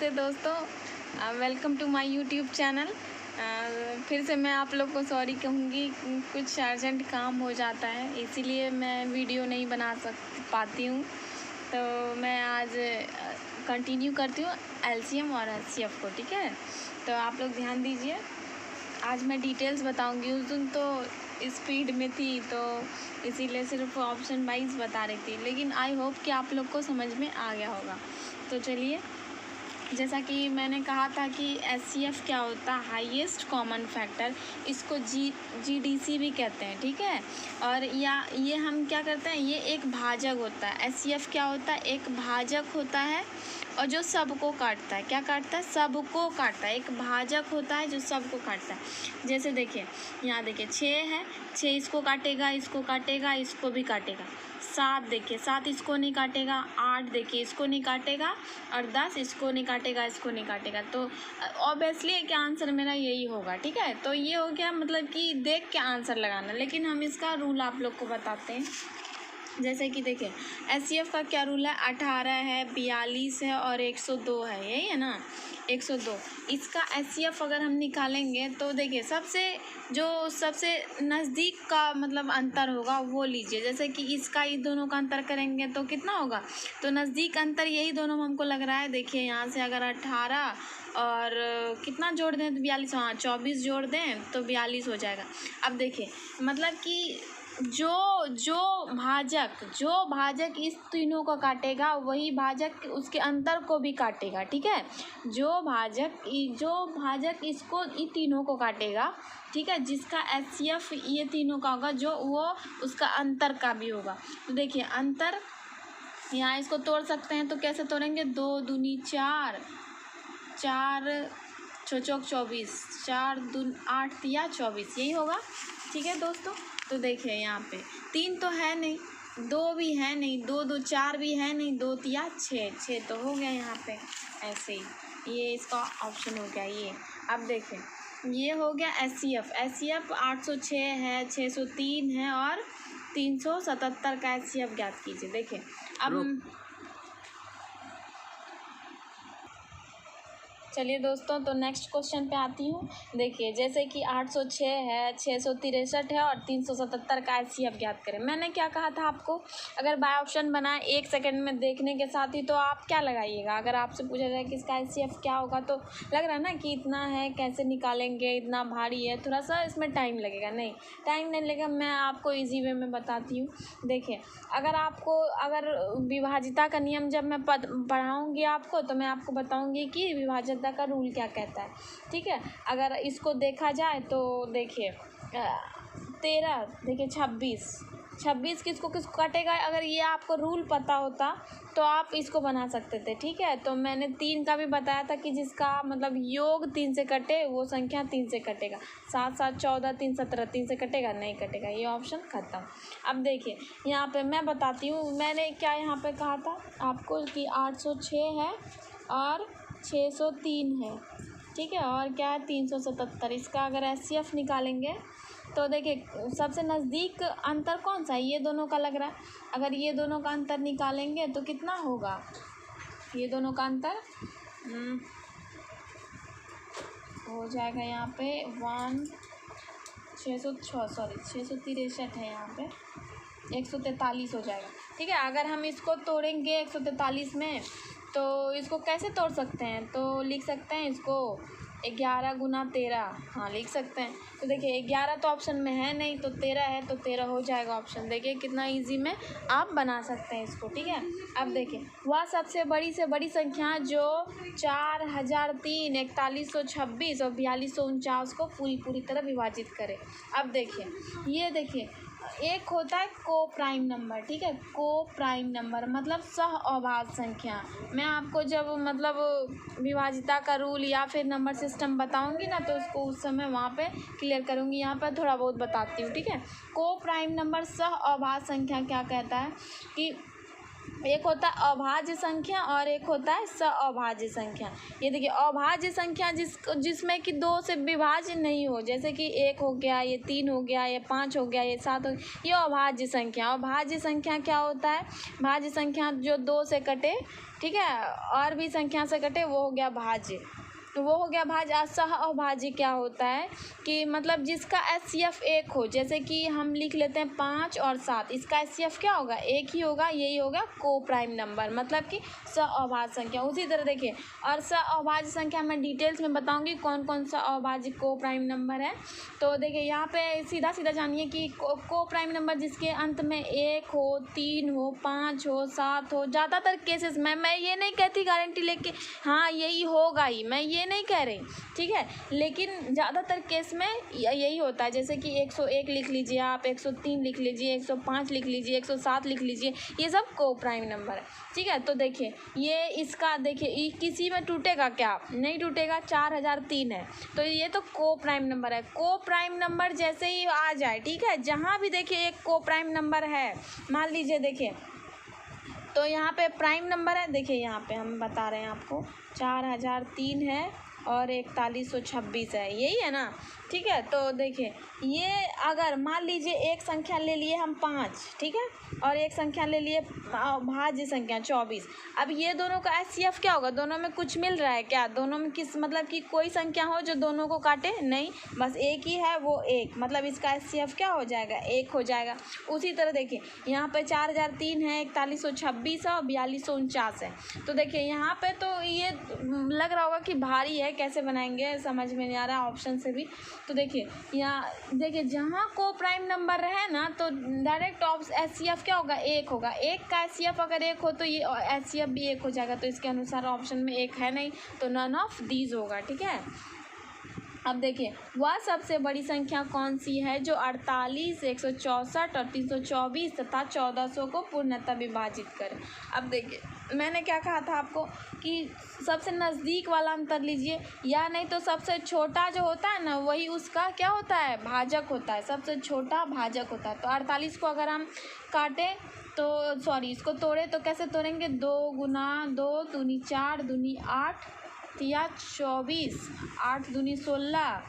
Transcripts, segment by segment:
नमस्ते दोस्तों, welcome to my YouTube channel. फिर से मैं आप लोग को सॉरी कहूँगी, कुछ अर्जेंट काम हो जाता है इसीलिए मैं वीडियो नहीं बना पाती हूँ। तो मैं आज कंटिन्यू करती हूँ एलसीएम और एचसीएफ को, ठीक है। तो आप लोग ध्यान दीजिए, आज मैं डिटेल्स बताऊँगी। उस दिन तो स्पीड में थी तो इसीलिए सिर्फ ऑप्शन वाइज बता रही थी, लेकिन आई होप कि आप लोग को समझ में आ गया होगा। तो चलिए, जैसा कि मैंने कहा था कि एचसीएफ क्या होता है, हाईएस्ट कॉमन फैक्टर, इसको जीडीसी भी कहते हैं, ठीक है। और या ये हम क्या करते हैं, ये एक भाजक होता है। एचसीएफ क्या होता है, एक भाजक होता है और जो सबको काटता है। क्या काटता है? सबको काटता है। एक भाजक होता है जो सबको काटता है। जैसे देखिए, यहाँ देखिए 6 है, 6 इसको काटेगा, इसको काटेगा, इसको भी काटेगा। 7 देखिए, 7 इसको नहीं काटेगा। 8 देखिए, इसको नहीं काटेगा। और 10 इसको नहीं काटेगा, इसको नहीं काटेगा। तो ऑब्वियसली क्या आंसर मेरा यही होगा, ठीक है। तो ये हो गया, मतलब कि देख के आंसर लगाना। लेकिन हम इसका रूल आप लोग को बताते हैं। जैसे कि देखिए, एचसीएफ का क्या रूल है, 18 है, 42 है और 102 है, यही है ना, 102। इसका एचसीएफ अगर हम निकालेंगे तो देखिए, सबसे नज़दीक का मतलब अंतर होगा वो लीजिए। जैसे कि इसका इन दोनों का अंतर करेंगे तो कितना होगा, तो नज़दीक अंतर यही दोनों हमको लग रहा है। देखिए यहाँ से अगर 18 और कितना जोड़ दें तो 42, हाँ 24 जोड़ दें तो 42 हो जाएगा। अब देखिए, मतलब कि जो भाजक इस तीनों को काटेगा, वही भाजक उसके अंतर को भी काटेगा, ठीक है। जो भाजक इसको इन तीनों को काटेगा, ठीक है, जिसका एचसीएफ ये तीनों का होगा, जो वो उसका अंतर का भी होगा। तो देखिए अंतर, यहाँ इसको तोड़ सकते हैं तो कैसे तोड़ेंगे, 2 दूनी 4, 4 चौक 24, 4 दून 8 या 24, यही होगा, ठीक है दोस्तों। तो देखिए यहाँ पे 3 तो है नहीं, 2 भी है नहीं, 2 2 4 भी है नहीं, 2 या 6 तो हो गया यहाँ पे ऐसे ही। ये इसका ऑप्शन हो गया ये। अब देखिए, ये हो गया एचसीएफ 806 है, 603 है और 377 का एचसीएफ ज्ञात कीजिए। देखिए अब चलिए दोस्तों, तो नेक्स्ट क्वेश्चन पे आती हूँ। देखिए, जैसे कि 806 है, 663 है और 377 का एचसीएफ ज्ञात करें। मैंने क्या कहा था आपको, अगर बाय ऑप्शन बनाए 1 सेकंड में देखने के साथ ही, तो आप क्या लगाइएगा। अगर आपसे पूछा जाए कि इसका एचसीएफ क्या होगा, तो लग रहा है ना कि इतना है, कैसे निकालेंगे, इतना भारी है, थोड़ा सा इसमें टाइम लगेगा। नहीं, टाइम नहीं लगेगा, मैं आपको ईजी वे में बताती हूँ। देखिए, अगर विभाजिता का नियम जब मैं पढ़ाऊँगी आपको, तो मैं आपको बताऊँगी कि विभाजिता का रूल क्या कहता है, ठीक है। अगर इसको देखा जाए तो देखिए 13, देखिए 26 किसको काटेगा। अगर ये आपको रूल पता होता तो आप इसको बना सकते थे, ठीक है। तो मैंने 3 का भी बताया था कि जिसका मतलब योग 3 से कटे वो संख्या 3 से कटेगा। 7 7 14, 3 17, 3 से कटेगा, नहीं कटेगा, ये ऑप्शन खत्म। अब देखिए यहाँ पे मैं बताती हूँ, मैंने क्या यहाँ पे कहा था आपको कि 806 है और 603 है, ठीक है, और क्या है 377। इसका अगर एचसीएफ निकालेंगे तो देखिए, सबसे नज़दीक अंतर कौन सा है, ये दोनों का लग रहा है। अगर ये दोनों का अंतर निकालेंगे तो कितना होगा, ये दोनों का अंतर हो जाएगा यहाँ पे 663 है, यहाँ पे 143 हो जाएगा, ठीक है। अगर हम इसको तोड़ेंगे 143 में, तो इसको कैसे तोड़ सकते हैं, तो लिख सकते हैं इसको 11 गुना 13, हाँ लिख सकते हैं। तो देखिए 11 तो ऑप्शन में है नहीं, तो 13 है, तो 13 हो जाएगा ऑप्शन। देखिए कितना इजी में आप बना सकते हैं इसको, ठीक है। अब देखिए, वह सबसे बड़ी से बड़ी संख्या जो 4003, 4126 और 4249 को पूरी तरह विभाजित करे। अब देखिए, ये देखिए, एक होता है को प्राइम नंबर, ठीक है। को प्राइम नंबर मतलब सह अभाज्य संख्या। मैं आपको जब मतलब विभाजिता का रूल या फिर नंबर सिस्टम बताऊंगी ना, तो उसको उस समय वहाँ पे क्लियर करूँगी। यहाँ पर थोड़ा बहुत बताती हूँ, ठीक है। को प्राइम नंबर सह अभाज्य संख्या क्या कहता है कि एक होता है अभाज्य संख्या और एक होता है सअभाज्य संख्या। ये देखिए अभाज्य संख्या जिसमें कि 2 से विभाज्य नहीं हो, जैसे कि 1 हो गया, ये 3 हो गया, ये 5 हो गया, ये 7 हो गया, ये अभाज्य संख्या। अभाज्य संख्या क्या होता है? भाज्य संख्या जो 2 से कटे, ठीक है, और भी संख्या से कटे, वो हो गया भाज्य। वो हो गया भाज्य। सहअभाज्य क्या होता है कि मतलब जिसका एचसीएफ 1 हो, जैसे कि हम लिख लेते हैं 5 और 7, इसका एचसीएफ क्या होगा? 1 ही होगा, यही होगा को प्राइम नंबर, मतलब कि सहअभाज्य संख्या। उसी तरह देखिए, और सहअभाज्य संख्या मैं डिटेल्स में बताऊंगी कौन कौन सा अभाज्य को प्राइम नंबर है। तो देखिए यहाँ पे सीधा सीधा जानिए कि को प्राइम नंबर जिसके अंत में 1 हो, 3 हो, 5 हो, 7 हो, ज़्यादातर केसेस में, मैं ये नहीं कहती गारंटी लेके हाँ यही होगा ही, मैं ये नहीं कह रही, ठीक है, लेकिन ज़्यादातर केस में यही होता है। जैसे कि 101 लिख लीजिए आप, 103 लिख लीजिए, 105 लिख लीजिए, 107 लिख लीजिए, ये सब को प्राइम नंबर है, ठीक है। तो देखिए ये इसका देखिए किसी में टूटेगा क्या? नहीं टूटेगा, 4003 है, तो ये तो को प्राइम नंबर है। को प्राइम नंबर जैसे ही आ जाए, ठीक है, जहाँ भी देखिए एक को प्राइम नंबर है, मान लीजिए देखिए, तो यहाँ पे प्राइम नंबर है, देखिए यहाँ पे हम बता रहे हैं आपको 4003 है और 4126 है, यही है ना, ठीक है। तो देखिए ये अगर मान लीजिए एक संख्या ले लिए हम 5, ठीक है, और एक संख्या ले लिए भाज्य संख्या 24, अब ये दोनों का एचसीएफ क्या होगा? दोनों में कुछ मिल रहा है क्या? दोनों में किस मतलब कि कोई संख्या हो जो दोनों को काटे? नहीं, बस एक ही है, वो 1, मतलब इसका एचसीएफ क्या हो जाएगा? 1 हो जाएगा। उसी तरह देखिए यहाँ पे 4003 है, 4126 है और 4249 है। तो देखिए यहाँ पे तो ये लग रहा होगा कि भारी है, कैसे बनाएंगे समझ में नहीं आ रहा ऑप्शन से भी। तो देखिए यहाँ देखिए जहाँ को प्राइम नंबर है ना, तो डायरेक्ट एचसीएफ क्या होगा? 1 होगा। 1 का एचसीएफ अगर 1 हो तो ये एचसीएफ भी 1 हो जाएगा। तो इसके अनुसार ऑप्शन में 1 है नहीं, तो नन ऑफ दीज होगा, ठीक है। अब देखिए वह सबसे बड़ी संख्या कौन सी है जो 48, 164 और 324 तथा 1400 को पूर्णतः विभाजित करे? अब देखिए मैंने क्या कहा था आपको कि सबसे नज़दीक वाला अंतर लीजिए, या नहीं तो सबसे छोटा जो होता है ना, वही उसका क्या होता है? भाजक होता है, सबसे छोटा भाजक होता है। तो 48 को अगर हम काटें तो सॉरी इसको तोड़े तो कैसे तोड़ेंगे? 2 गुना 2 दूनी 4 दूनी 8 तिया 24, 8 दूनी 16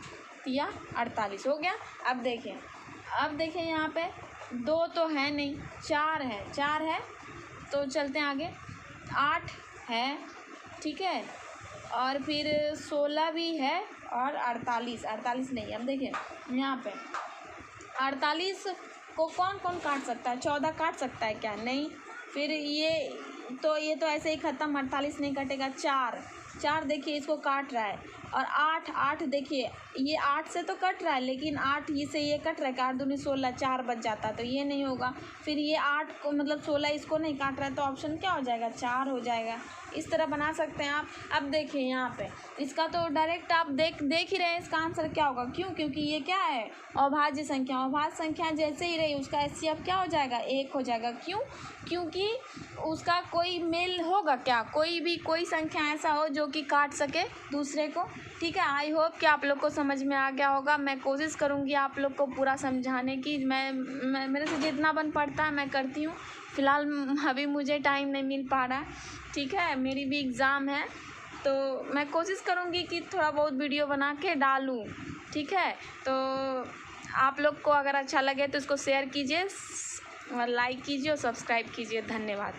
तिया 48 हो गया। अब देखिए यहाँ पे 2 तो है नहीं, 4 है, 4 है, तो चलते हैं आगे, 8 है, ठीक है, और फिर 16 भी है और 48 नहीं। अब देखिए यहाँ पे 48 को कौन कौन काट सकता है? 14 काट सकता है क्या? नहीं। फिर ये तो ऐसे ही ख़त्म, 48 नहीं कटेगा। 4 देखिए इसको काट रहा है, और 8 देखिए ये 8 से तो कट रहा है, लेकिन 8 ये से ये कट रहा है, 8 दूनी 16, 4 बच जाता, तो ये नहीं होगा। फिर ये 8 को मतलब 16 इसको नहीं काट रहा है, तो ऑप्शन क्या हो जाएगा? 4 हो जाएगा। इस तरह बना सकते हैं आप। अब देखिए यहाँ पे इसका तो डायरेक्ट आप देख ही रहे हैं इसका आंसर क्या होगा। क्यों? क्योंकि ये क्या है? अभाज्य संख्या। अभाज्य संख्या जैसे ही रही उसका एचसीएफ क्या हो जाएगा? 1 हो जाएगा। क्यों? क्योंकि उसका कोई मेल होगा क्या? कोई संख्या ऐसा हो जो कि काट सके दूसरे को, ठीक है। आई होप कि आप लोग को समझ में आ गया होगा। मैं कोशिश करूँगी आप लोग को पूरा समझाने की, मैं मेरे से जितना बन पड़ता है मैं करती हूँ। फ़िलहाल अभी मुझे टाइम नहीं मिल पा रहा है, ठीक है, मेरी भी एग्ज़ाम है, तो मैं कोशिश करूँगी कि थोड़ा बहुत वीडियो बना के डालूँ, ठीक है। तो आप लोग को अगर अच्छा लगे तो इसको शेयर कीजिए, लाइक कीजिए और सब्सक्राइब कीजिए। धन्यवाद।